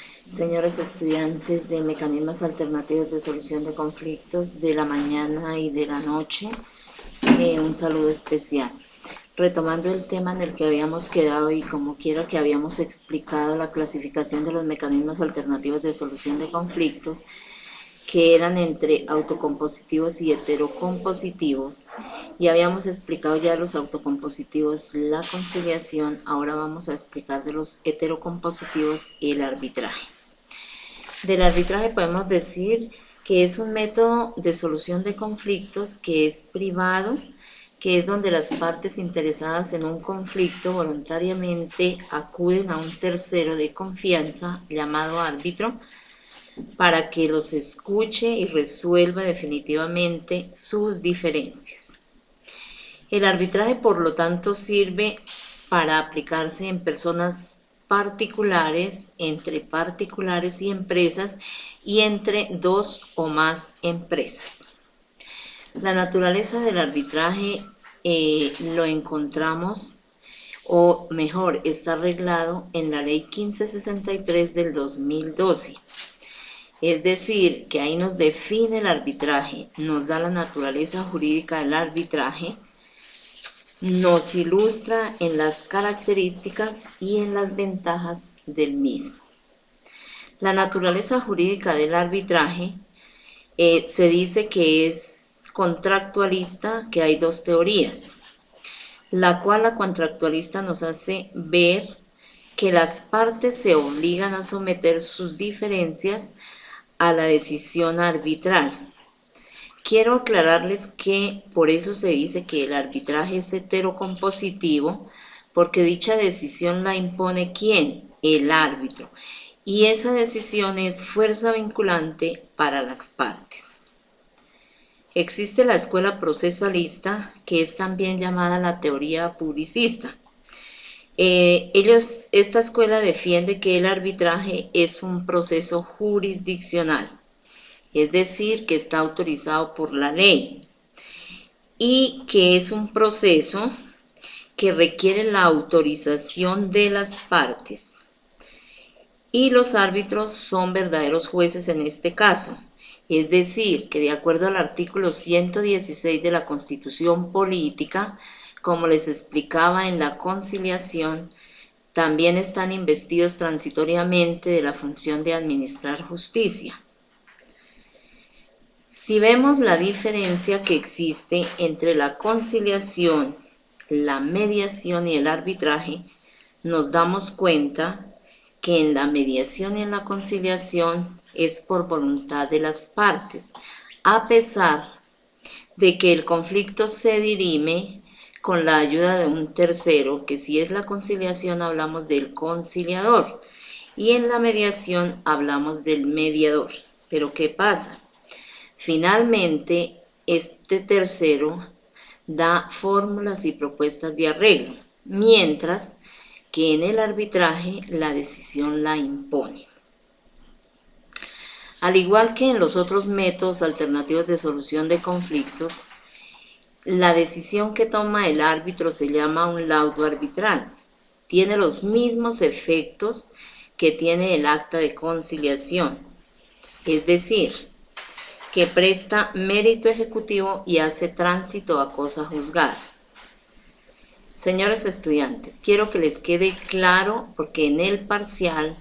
Señores estudiantes de mecanismos alternativos de solución de conflictos de la mañana y de la noche, un saludo especial. Retomando el tema en el que habíamos quedado y como quiera que habíamos explicado la clasificación de los mecanismos alternativos de solución de conflictos, que eran entre autocompositivos y heterocompositivos, y habíamos explicado ya los autocompositivos la conciliación. Ahora vamos a explicar de los heterocompositivos el arbitraje. Del arbitraje podemos decir que es un método de solución de conflictos que es privado, que es donde las partes interesadas en un conflicto voluntariamente acuden a un tercero de confianza llamado árbitro para que los escuche y resuelva definitivamente sus diferencias. El arbitraje, por lo tanto, sirve para aplicarse en personas particulares, entre particulares y empresas, y entre dos o más empresas. La naturaleza del arbitraje lo encontramos, o mejor, está arreglado en la Ley 1563 del 2012. Es decir, que ahí nos define el arbitraje, nos da la naturaleza jurídica del arbitraje, nos ilustra en las características y en las ventajas del mismo. La naturaleza jurídica del arbitraje se dice que es contractualista, que hay dos teorías, la cual la contractualista nos hace ver que las partes se obligan a someter sus diferencias a la decisión arbitral. Quiero aclararles que por eso se dice que el arbitraje es heterocompositivo, porque dicha decisión la impone ¿quién? El árbitro. Y esa decisión es fuerza vinculante para las partes. Existe la escuela procesalista, que es también llamada la teoría publicista. Esta escuela defiende que el arbitraje es un proceso jurisdiccional, es decir, que está autorizado por la ley y que es un proceso que requiere la autorización de las partes. Y los árbitros son verdaderos jueces en este caso, es decir, que de acuerdo al artículo 116 de la Constitución Política, como les explicaba en la conciliación, también están investidos transitoriamente de la función de administrar justicia. Si vemos la diferencia que existe entre la conciliación, la mediación y el arbitraje, nos damos cuenta que en la mediación y en la conciliación es por voluntad de las partes, a pesar de que el conflicto se dirime con la ayuda de un tercero, que si es la conciliación hablamos del conciliador y en la mediación hablamos del mediador. Pero ¿qué pasa? Finalmente, este tercero da fórmulas y propuestas de arreglo, mientras que en el arbitraje la decisión la impone. Al igual que en los otros métodos alternativos de solución de conflictos, la decisión que toma el árbitro se llama un laudo arbitral. Tiene los mismos efectos que tiene el acta de conciliación, es decir, que presta mérito ejecutivo y hace tránsito a cosa juzgada. Señores estudiantes, quiero que les quede claro, porque en el parcial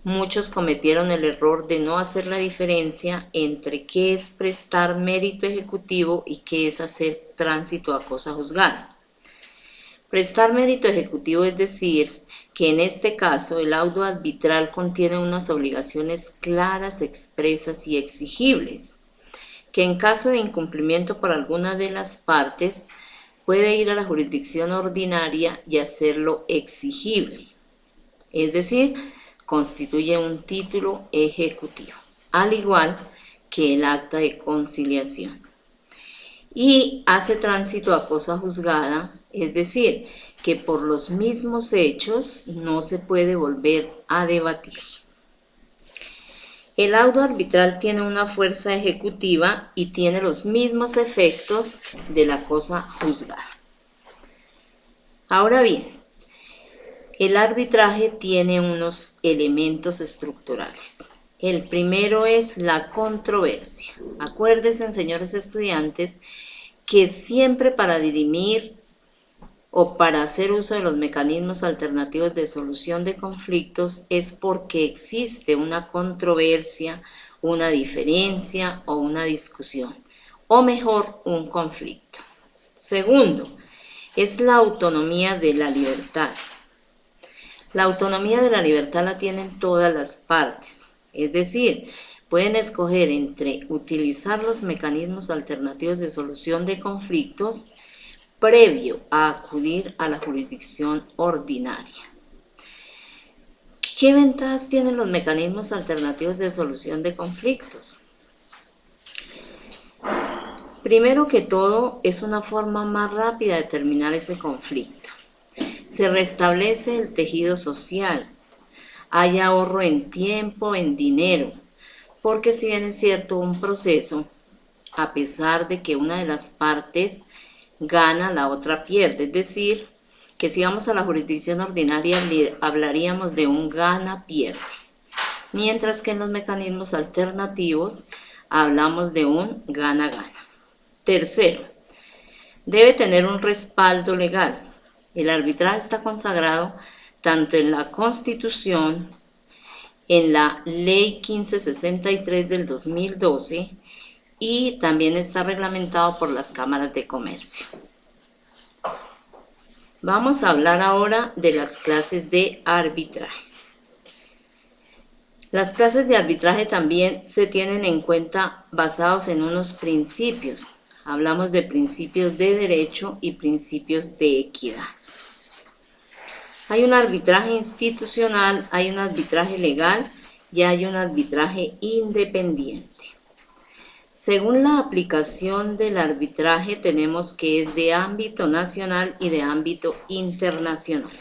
muchos cometieron el error de no hacer la diferencia entre qué es prestar mérito ejecutivo y qué es hacer tránsito a cosa juzgada. Prestar mérito ejecutivo es decir que en este caso el laudo arbitral contiene unas obligaciones claras, expresas y exigibles, que en caso de incumplimiento por alguna de las partes puede ir a la jurisdicción ordinaria y hacerlo exigible, es decir, constituye un título ejecutivo, al igual que el acta de conciliación. Y hace tránsito a cosa juzgada, es decir, que por los mismos hechos no se puede volver a debatir. El laudo arbitral tiene una fuerza ejecutiva y tiene los mismos efectos de la cosa juzgada. Ahora bien, El arbitraje tiene unos elementos estructurales. El primero es la controversia. Acuérdense, señores estudiantes, que siempre para dirimir o para hacer uso de los mecanismos alternativos de solución de conflictos es porque existe una controversia, una diferencia o una discusión, o mejor, un conflicto. Segundo, es la autonomía de la libertad. La autonomía de la libertad la tienen todas las partes, es decir, pueden escoger entre utilizar los mecanismos alternativos de solución de conflictos previo a acudir a la jurisdicción ordinaria. ¿Qué ventajas tienen los mecanismos alternativos de solución de conflictos? Primero que todo, es una forma más rápida de terminar ese conflicto. Se restablece el tejido social, hay ahorro en tiempo, en dinero, porque si bien es cierto un proceso, a pesar de que una de las partes gana, la otra pierde, es decir, que si vamos a la jurisdicción ordinaria hablaríamos de un gana-pierde, mientras que en los mecanismos alternativos hablamos de un gana-gana. Tercero, debe tener un respaldo legal. El arbitraje está consagrado tanto en la Constitución, en la Ley 1563 del 2012 y también está reglamentado por las cámaras de comercio. Vamos a hablar ahora de las clases de arbitraje. Las clases de arbitraje también se tienen en cuenta basados en unos principios. Hablamos de principios de derecho y principios de equidad. Hay un arbitraje institucional, hay un arbitraje legal y hay un arbitraje independiente. Según la aplicación del arbitraje tenemos que es de ámbito nacional y de ámbito internacional.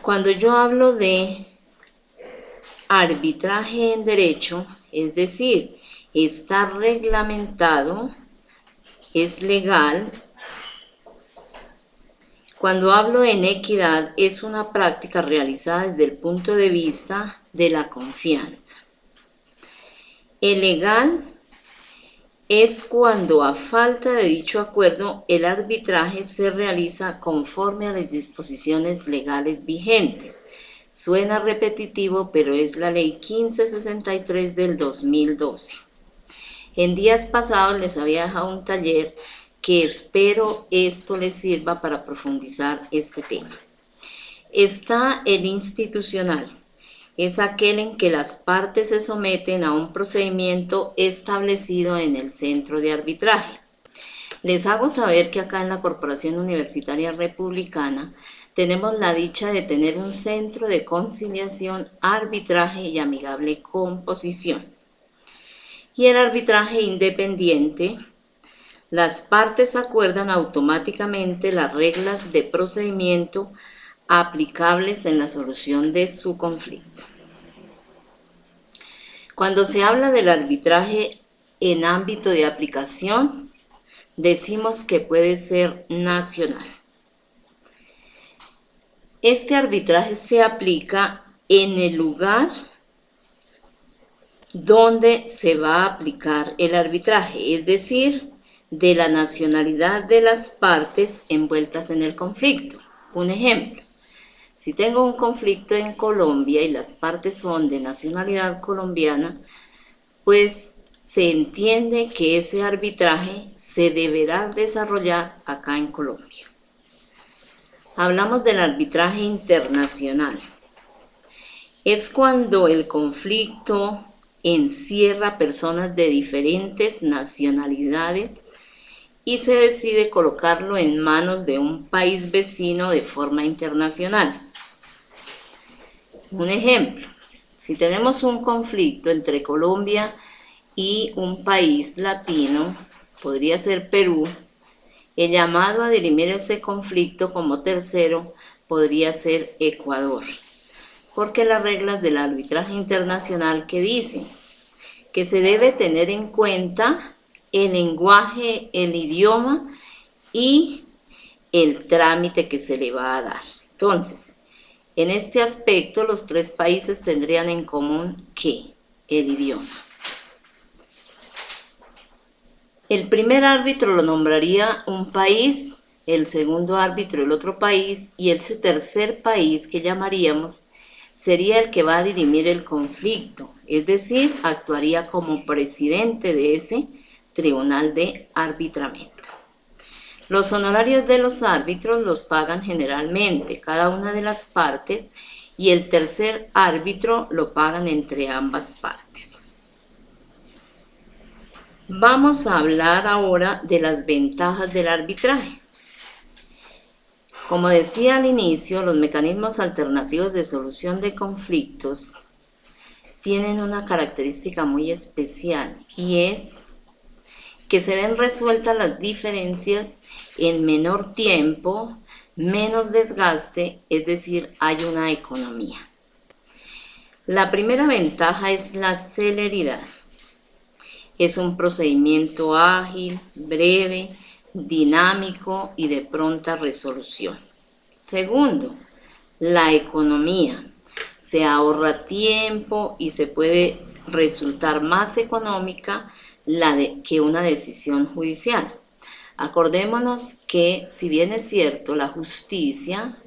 Cuando yo hablo de arbitraje en derecho, es decir, está reglamentado, es legal. Cuando hablo en equidad, es una práctica realizada desde el punto de vista de la confianza. El legal es cuando a falta de dicho acuerdo, el arbitraje se realiza conforme a las disposiciones legales vigentes. Suena repetitivo, pero es la Ley 1563 del 2012. En días pasados les había dejado un taller que espero esto les sirva para profundizar este tema. Está el institucional, es aquel en que las partes se someten a un procedimiento establecido en el centro de arbitraje. Les hago saber que acá en la Corporación Universitaria Republicana tenemos la dicha de tener un centro de conciliación, arbitraje y amigable composición. Y el arbitraje independiente, las partes acuerdan automáticamente las reglas de procedimiento aplicables en la solución de su conflicto. Cuando se habla del arbitraje en ámbito de aplicación, decimos que puede ser nacional. Este arbitraje se aplica en el lugar donde se va a aplicar el arbitraje, es decir, de la nacionalidad de las partes envueltas en el conflicto. Un ejemplo, si tengo un conflicto en Colombia y las partes son de nacionalidad colombiana, pues se entiende que ese arbitraje se deberá desarrollar acá en Colombia. Hablamos del arbitraje internacional. Es cuando el conflicto encierra personas de diferentes nacionalidades y se decide colocarlo en manos de un país vecino de forma internacional. Un ejemplo, si tenemos un conflicto entre Colombia y un país latino, podría ser Perú, el llamado a dirimir ese conflicto como tercero podría ser Ecuador, porque las reglas del arbitraje internacional que dicen que se debe tener en cuenta el lenguaje, el idioma y el trámite que se le va a dar. Entonces, en este aspecto, los tres países tendrían en común ¿qué? El idioma. El primer árbitro lo nombraría un país, el segundo árbitro el otro país, y ese tercer país que llamaríamos sería el que va a dirimir el conflicto, es decir, actuaría como presidente de ese tribunal de arbitramiento. Los honorarios de los árbitros los pagan generalmente cada una de las partes y el tercer árbitro lo pagan entre ambas partes. Vamos a hablar ahora de las ventajas del arbitraje. Como decía al inicio, los mecanismos alternativos de solución de conflictos tienen una característica muy especial y es que se ven resueltas las diferencias en menor tiempo, menos desgaste, es decir, hay una economía. La primera ventaja es la celeridad. Es un procedimiento ágil, breve, dinámico y de pronta resolución. Segundo, la economía. Se ahorra tiempo y se puede resultar más económica que una decisión judicial. Acordémonos que, si bien es cierto, la justicia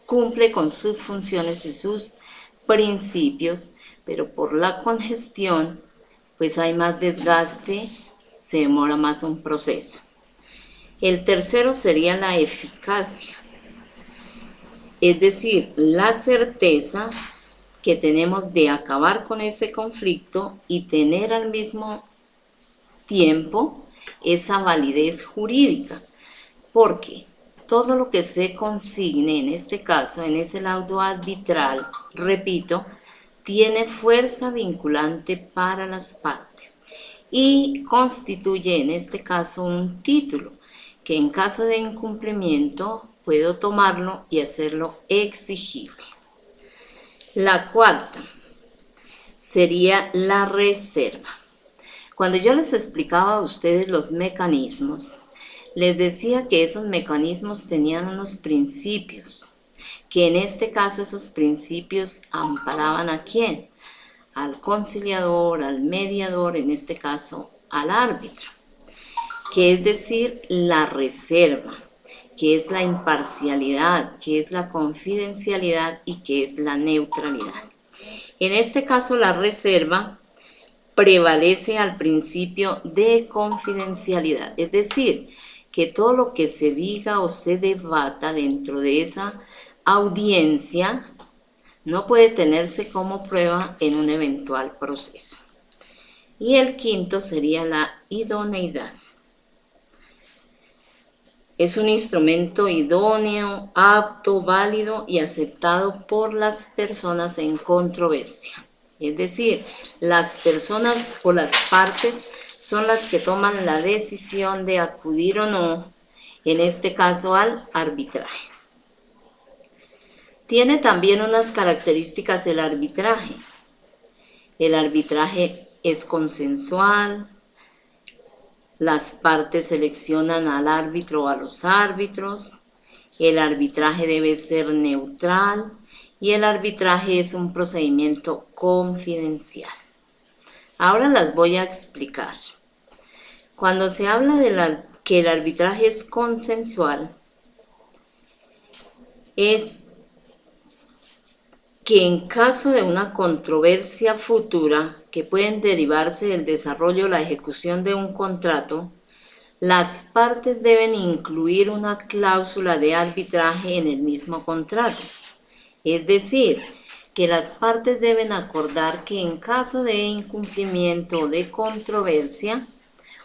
cumple con sus funciones y sus principios, pero por la congestión, pues hay más desgaste, se demora más un proceso. El tercero sería la eficacia, es decir, la certeza que tenemos de acabar con ese conflicto y tener al mismo tiempo esa validez jurídica, porque todo lo que se consigne en este caso, en ese laudo arbitral, repito, tiene fuerza vinculante para las partes y constituye en este caso un título que en caso de incumplimiento puedo tomarlo y hacerlo exigible. La cuarta sería la reserva. Cuando yo les explicaba a ustedes los mecanismos, les decía que esos mecanismos tenían unos principios, que en este caso esos principios amparaban ¿a quién? Al conciliador, al mediador, en este caso al árbitro, que es decir, la reserva, que es la imparcialidad, que es la confidencialidad y que es la neutralidad. En este caso la reserva prevalece al principio de confidencialidad, es decir, que todo lo que se diga o se debata dentro de esa audiencia no puede tenerse como prueba en un eventual proceso. Y el quinto sería la idoneidad. Es un instrumento idóneo, apto, válido y aceptado por las personas en controversia. Es decir, las personas o las partes son las que toman la decisión de acudir o no, en este caso al arbitraje. Tiene también unas características el arbitraje. El arbitraje es consensual. Las partes seleccionan al árbitro o a los árbitros. El arbitraje debe ser neutral y el arbitraje es un procedimiento confidencial. Ahora las voy a explicar. Cuando se habla de que el arbitraje es consensual, es que en caso de una controversia futura que pueden derivarse del desarrollo o la ejecución de un contrato, las partes deben incluir una cláusula de arbitraje en el mismo contrato. Es decir, que las partes deben acordar que en caso de incumplimiento o de controversia,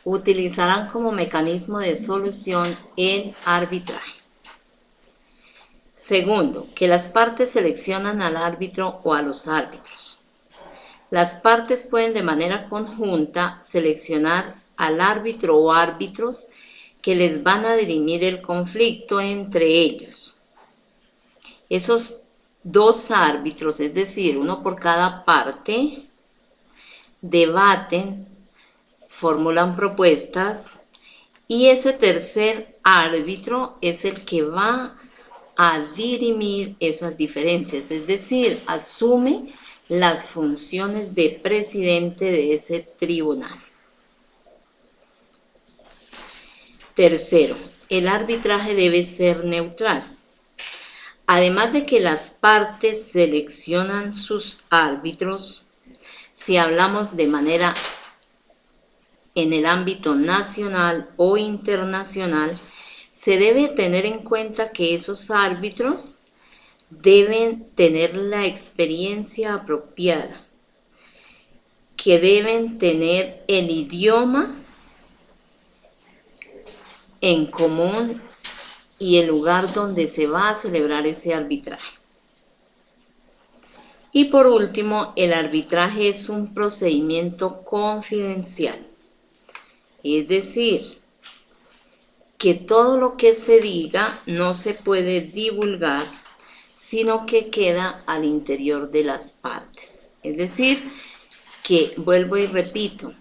utilizarán como mecanismo de solución el arbitraje. Segundo, que las partes seleccionan al árbitro o a los árbitros. Las partes pueden de manera conjunta seleccionar al árbitro o árbitros que les van a dirimir el conflicto entre ellos. Esos dos árbitros, es decir, uno por cada parte, debaten, formulan propuestas y ese tercer árbitro es el que va a dirimir esas diferencias, es decir, asume las funciones de presidente de ese tribunal. Tercero, el arbitraje debe ser neutral. Además de que las partes seleccionan sus árbitros, si hablamos de manera en el ámbito nacional o internacional, se debe tener en cuenta que esos árbitros deben tener la experiencia apropiada, que deben tener el idioma en común y el lugar donde se va a celebrar ese arbitraje. Y por último, el arbitraje es un procedimiento confidencial, es decir, que todo lo que se diga no se puede divulgar, sino que queda al interior de las partes. Es decir, que vuelvo y repito,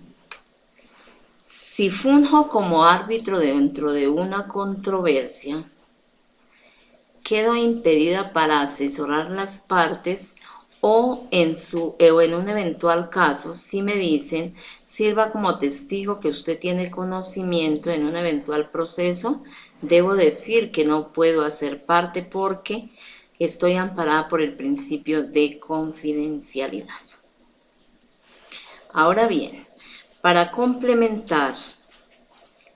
si funjo como árbitro dentro de una controversia, quedo impedida para asesorar las partes o en un eventual caso, si me dicen, sirva como testigo que usted tiene conocimiento en un eventual proceso, debo decir que no puedo hacer parte porque estoy amparada por el principio de confidencialidad. Ahora bien, para complementar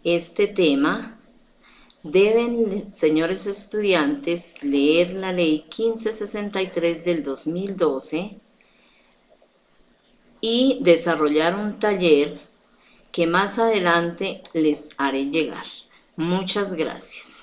este tema, deben, señores estudiantes, leer la Ley 1563 del 2012 y desarrollar un taller que más adelante les haré llegar. Muchas gracias.